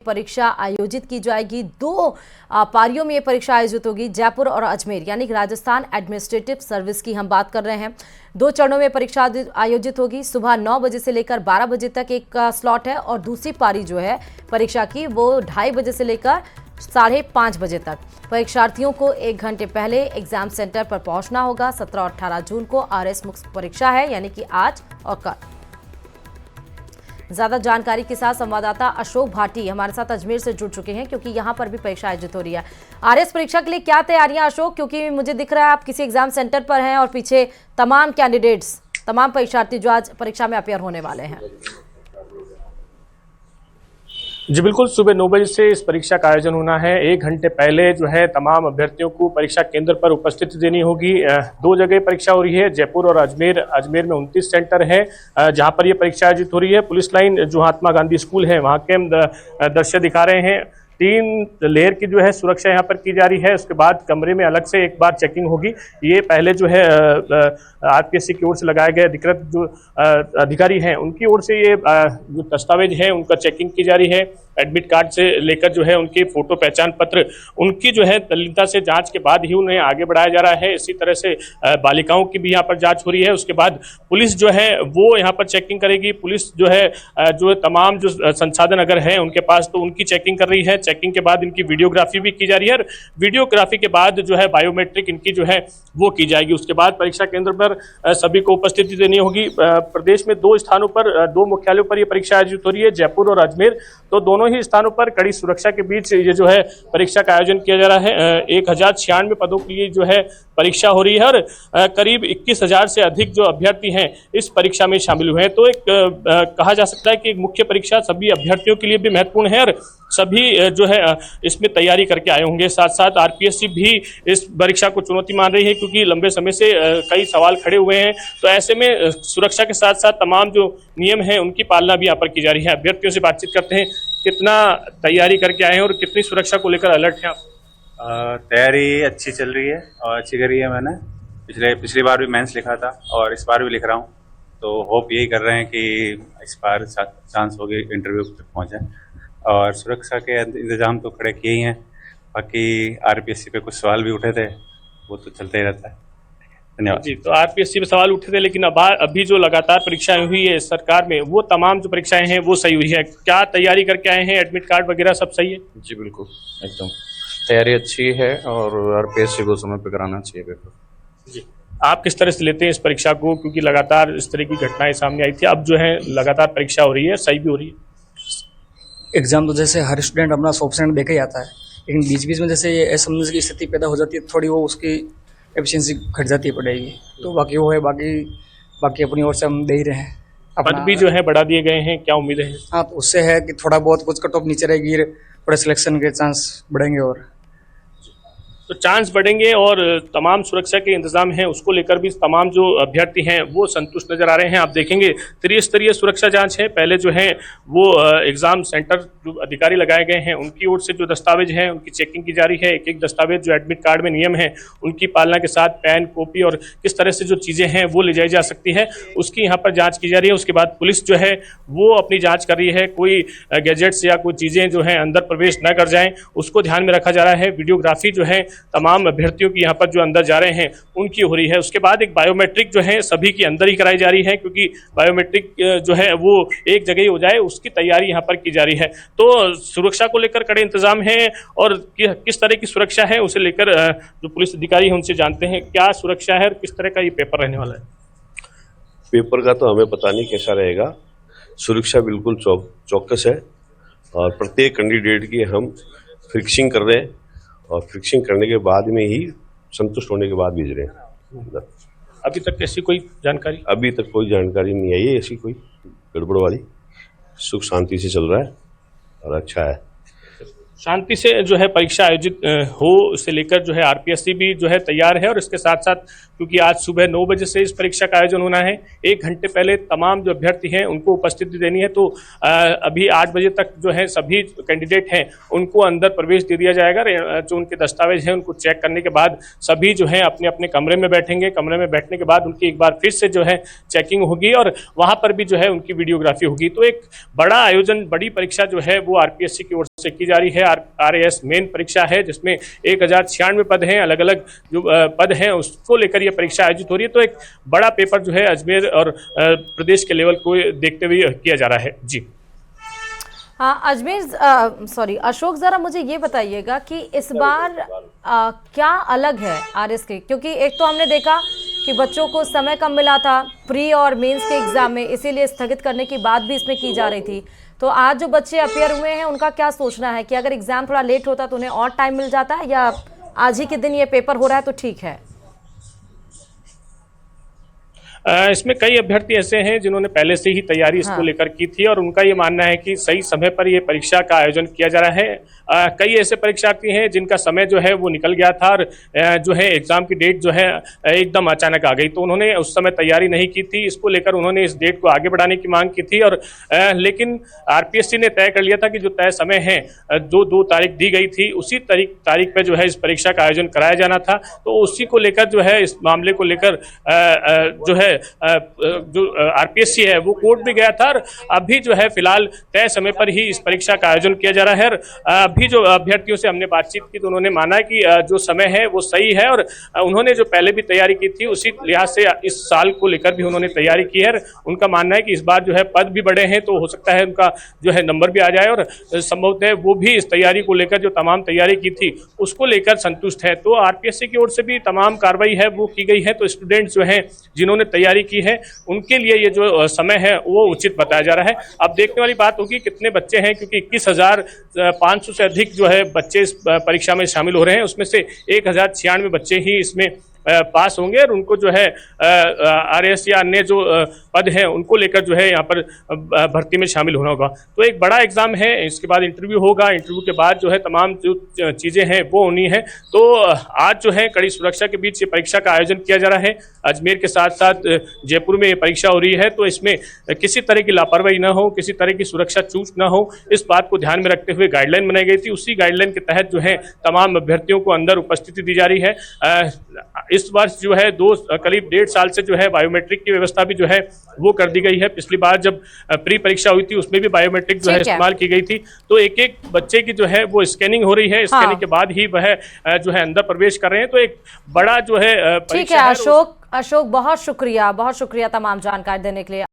परीक्षा आयोजित की जाएगी। दो पारियों में ये परीक्षा आयोजित होगी, जयपुर और अजमेर, यानी कि राजस्थान एडमिनिस्ट्रेटिव सर्विस की हम बात कर रहे हैं। दो चरणों में परीक्षा आयोजित होगी। सुबह 9 बजे से लेकर 12 बजे तक एक स्लॉट है और दूसरी पारी जो है परीक्षा की वो 2:30 बजे से लेकर 5:30 बजे तक। परीक्षार्थियों को 1 घंटे पहले एग्जाम सेंटर पर पहुंचना होगा। 17 और 18 जून को RS मुक्त परीक्षा है, यानी कि आज और कल। ज्यादा जानकारी के साथ संवाददाता अशोक भाटी हमारे साथ अजमेर से जुड़ चुके हैं, क्योंकि यहां पर भी परीक्षा आयोजित हो रही है। RS परीक्षा के लिए क्या तैयारियां अशोक, क्योंकि मुझे दिख रहा है आप किसी एग्जाम सेंटर पर हैं और पीछे तमाम कैंडिडेट्स, तमाम परीक्षार्थी जो आज परीक्षा में अपियर होने वाले हैं। जी बिल्कुल, सुबह 9 बजे से इस परीक्षा का आयोजन होना है। 1 घंटे पहले जो है तमाम अभ्यर्थियों को परीक्षा केंद्र पर उपस्थिति देनी होगी। 2 जगह परीक्षा हो रही है, जयपुर और अजमेर। अजमेर में 29 सेंटर है जहां पर यह परीक्षा आयोजित हो रही है। पुलिस लाइन जो महात्मा गांधी स्कूल है वहां के दृश्य दिखा रहे हैं। 3 लेयर की जो है सुरक्षा यहाँ पर की जा रही है। उसके बाद कमरे में अलग से एक बार चेकिंग होगी। ये पहले जो है RPSC की ओर से लगाए गए अधिकृत जो अधिकारी हैं उनकी ओर से ये जो दस्तावेज है उनका चेकिंग की जा रही है। एडमिट कार्ड से लेकर जो है उनकी फोटो पहचान पत्र, उनकी जो है दलीलता से जांच के बाद ही उन्हें आगे बढ़ाया जा रहा है। इसी तरह से बालिकाओं की भी यहाँ पर जांच हो रही है। उसके बाद पुलिस जो है वो यहाँ पर चेकिंग करेगी। पुलिस जो है जो तमाम जो संसाधन अगर है उनके पास तो उनकी चेकिंग कर रही है। चेकिंग के बाद इनकी वीडियोग्राफी भी की जा रही है और वीडियोग्राफी के बाद जो है बायोमेट्रिक इनकी जो है वो की जाएगी। उसके बाद परीक्षा केंद्र पर सभी को उपस्थिति देनी होगी। प्रदेश में 2 स्थानों पर, 2 मुख्यालयों पर यह परीक्षा आयोजित हो रही है, जयपुर और अजमेर। तो दोनों ही स्थानों पर कड़ी सुरक्षा के बीच ये जो है परीक्षा का आयोजन किया जा रहा है। 1096 पदों के लिए जो है परीक्षा हो रही है और करीब 21,000 से अधिक जो अभ्यर्थी हैं इस परीक्षा में शामिल हुए हैं। तो एक कहा जा सकता है कि एक मुख्य परीक्षा सभी अभ्यर्थियों के लिए भी महत्वपूर्ण है और सभी जो है इसमें तैयारी करके आए होंगे। साथ साथ RPSC भी इस परीक्षा को चुनौती मान रही है, क्योंकि लंबे समय से कई सवाल खड़े हुए हैं। तो ऐसे में सुरक्षा के साथ साथ तमाम जो नियम हैं उनकी पालना भी यहाँ पर की जा रही है। अभ्यर्थियों से बातचीत करते हैं, कितना तैयारी करके आए हैं और कितनी सुरक्षा को लेकर अलर्ट हैं आप? तैयारी अच्छी चल रही है और अच्छी करी है मैंने। पिछली बार भी मेंस लिखा था और इस बार भी लिख रहा हूँ। तो होप यही कर रहे हैं कि इस बार चांस होगी इंटरव्यू तक पहुँचे। और सुरक्षा के इंतजाम तो खड़े किए ही हैं। बाकी RPSC पे कुछ सवाल भी उठे थे, वो तो चलते ही रहता है। धन्यवाद जी। तो RPSC पे सवाल उठे थे, लेकिन अभी जो लगातार परीक्षाएं हुई है सरकार में वो तमाम जो परीक्षाएं हैं वो सही हुई है। क्या तैयारी करके आए हैं? एडमिट कार्ड वगैरह सब सही है? जी बिल्कुल, एकदम तैयारी अच्छी है और RPSC को समय पे कराना चाहिए पेपर। जी, आप किस तरह से लेते हैं इस परीक्षा को, क्योंकि लगातार इस तरह की घटनाएं सामने आई थी, अब जो है लगातार परीक्षा हो रही है, सही भी हो रही है? एग्जाम तो जैसे हर स्टूडेंट अपना 100% देके ही आता है, लेकिन बीच बीच में जैसे ये असमंजस की स्थिति पैदा हो जाती है, थोड़ी वो उसकी एफिशिएंसी घट जाती है पड़ेगी। तो बाकी वो है, बाकी अपनी ओर से हम दे ही रहे हैं। पद भी जो है बढ़ा दिए गए हैं, क्या उम्मीद है? हाँ, तो उससे है कि थोड़ा बहुत कुछ कट ऑफ नीचे रहेगी, थोड़े सिलेक्शन के चांस बढ़ेंगे। और तो चांस बढ़ेंगे और तमाम सुरक्षा के इंतजाम हैं उसको लेकर भी तमाम जो अभ्यर्थी हैं वो संतुष्ट नजर आ रहे हैं। आप देखेंगे त्रिस्तरीय सुरक्षा जांच है। पहले जो है वो एग्जाम सेंटर जो अधिकारी लगाए गए हैं उनकी ओर से जो दस्तावेज हैं उनकी चेकिंग की जा रही है। एक एक दस्तावेज जो एडमिट कार्ड में नियम है उनकी पालना के साथ पेन, कॉपी और किस तरह से जो चीज़ें हैं वो ले जाई जा सकती है उसकी यहाँ पर जाँच की जा रही है। उसके बाद पुलिस जो है वो अपनी जाँच कर रही है, कोई गैजेट्स या कोई चीज़ें जो हैं अंदर प्रवेश न कर जाएँ उसको ध्यान में रखा जा रहा है। वीडियोग्राफी जो है तमाम अभ्यर्थियों की यहाँ पर जो अंदर जा रहे हैं उनकी हो रही है। उसके बाद एक बायोमेट्रिक जो है सभी की अंदर ही कराई जा रही है, क्योंकि बायोमेट्रिक जो है वो एक जगह ही हो जाए उसकी तैयारी यहाँ पर की जा रही है। तो सुरक्षा को लेकर कड़े इंतजाम हैं और किस तरह की सुरक्षा है उसे लेकर जो पुलिस अधिकारी हैं उनसे जानते हैं क्या सुरक्षा है और किस तरह का ये पेपर रहने वाला है। पेपर का तो हमें पता नहीं कैसा रहेगा। सुरक्षा बिल्कुल चौकस है और प्रत्येक कैंडिडेट की हम फिक्सिंग कर रहे हैं और फिक्सिंग करने के बाद में ही संतुष्ट होने के बाद भेज रहे हैं। अभी तक ऐसी कोई जानकारी? अभी तक कोई जानकारी नहीं आई है ऐसी कोई गड़बड़ वाली। सुख शांति से चल रहा है और अच्छा है। शांति से जो है परीक्षा आयोजित हो, इसे लेकर जो है आरपीएससी भी जो है तैयार है। और इसके साथ साथ क्योंकि आज सुबह 9 बजे से इस परीक्षा का आयोजन होना है, 1 घंटे पहले तमाम जो अभ्यर्थी हैं उनको उपस्थिति देनी है। तो अभी 8 बजे तक जो है सभी कैंडिडेट हैं उनको अंदर प्रवेश दे दिया जाएगा। जो उनके दस्तावेज हैं उनको चेक करने के बाद सभी जो है अपने अपने कमरे में बैठेंगे। कमरे में बैठने के बाद उनकी एक बार फिर से जो है चेकिंग होगी और वहाँ पर भी जो है उनकी वीडियोग्राफी होगी। तो एक बड़ा आयोजन, बड़ी परीक्षा जो है वो आरपीएससी की ओर से की जा रही है। आरएएस मेन परीक्षा है जिसमें 1096 पद हैं, अलग अलग जो पद हैं उसको लेकर यह परीक्षा आयोजित हो रही है। तो एक बड़ा पेपर जो है अजमेर और प्रदेश के लेवल को देखते हुए किया जा रहा है। जी हाँ, अशोक, जरा मुझे ये बताइएगा कि इस बार क्या अलग है आरएस के, क्योंकि एक तो हमने देखा कि बच्चों को समय कम मिला था प्री और मेंस के एग्जाम में, इसीलिए स्थगित करने की बात भी इसमें की जा रही थी। तो आज जो बच्चे अपेयर हुए हैं उनका क्या सोचना है कि अगर एग्जाम थोड़ा लेट होता तो उन्हें और टाइम मिल जाता है, या आज ही के दिन ये पेपर हो रहा है तो ठीक है? इसमें कई अभ्यर्थी ऐसे हैं जिन्होंने पहले से ही तैयारी इसको लेकर की थी और उनका ये मानना है कि सही समय पर ये परीक्षा का आयोजन किया जा रहा है। कई ऐसे परीक्षार्थी हैं जिनका समय जो है वो निकल गया था और जो है एग्जाम की डेट जो है एकदम अचानक आ गई, तो उन्होंने उस समय तैयारी नहीं की थी। इसको लेकर उन्होंने इस डेट को आगे बढ़ाने की मांग की थी और लेकिन आरपीएससी ने तय कर लिया था कि जो तय समय है, जो 2 तारीख दी गई थी, उसी तारीख पर जो है इस परीक्षा का आयोजन कराया जाना था। तो उसी को लेकर जो है इस मामले को लेकर जो है जो आरपीएससी है वो कोर्ट में गया था और अभी जो है फिलहाल तय समय पर ही इस परीक्षा का आयोजन किया जा रहा है। अभी जो अभ्यर्थियों से हमने बातचीत की तो उन्होंने माना कि जो समय है वो सही है और उन्होंने जो पहले भी तैयारी की थी उसी लिहाज से इस साल को लेकर भी उन्होंने तैयारी की है। उनका मानना है कि इस बार जो है पद भी बढ़े हैं तो हो सकता है उनका जो है नंबर भी आ जाए और संभवतः वो भी इस तैयारी को लेकर जो तमाम तैयारी की थी उसको लेकर संतुष्ट है। तो आरपीएससी की ओर से भी तमाम कार्रवाई है वो की गई है। तो स्टूडेंट्स जो हैं जिन्होंने तैयारी की है उनके लिए ये जो समय है वो उचित बताया जा रहा है। अब देखने वाली बात होगी कितने बच्चे हैं, क्योंकि 21,500 से अधिक जो है बच्चे इस परीक्षा में शामिल हो रहे हैं। उसमें से 1096 बच्चे ही इसमें पास होंगे और उनको जो है आरएएस या अन्य जो पद हैं उनको लेकर जो है यहाँ पर भर्ती में शामिल होना होगा। तो एक बड़ा एग्जाम है, इसके बाद इंटरव्यू होगा, इंटरव्यू के बाद जो है तमाम जो चीज़ें हैं वो होनी है। तो आज जो है कड़ी सुरक्षा के बीच ये परीक्षा का आयोजन किया जा रहा है। अजमेर के साथ साथ जयपुर में ये परीक्षा हो रही है, तो इसमें किसी तरह की लापरवाही ना हो, किसी तरह की सुरक्षा चूक ना हो, इस बात को ध्यान में रखते हुए गाइडलाइन बनाई गई थी। उसी गाइडलाइन के तहत जो है तमाम अभ्यर्थियों को अंदर उपस्थिति दी जा रही है। इस वर्ष जो है करीब 1.5 साल से जो है बायोमेट्रिक की व्यवस्था भी जो है वो कर दी गई है। पिछली बार जब प्री परीक्षा हुई थी उसमें भी बायोमेट्रिक जो है इस्तेमाल की गई थी। तो एक बच्चे की जो है वो स्कैनिंग हो रही है, स्कैनिंग के बाद ही वह जो है अंदर प्रवेश कर रहे हैं। तो एक बड़ा जो है ठीक है अशोक, बहुत शुक्रिया तमाम जानकारी देने के लिए।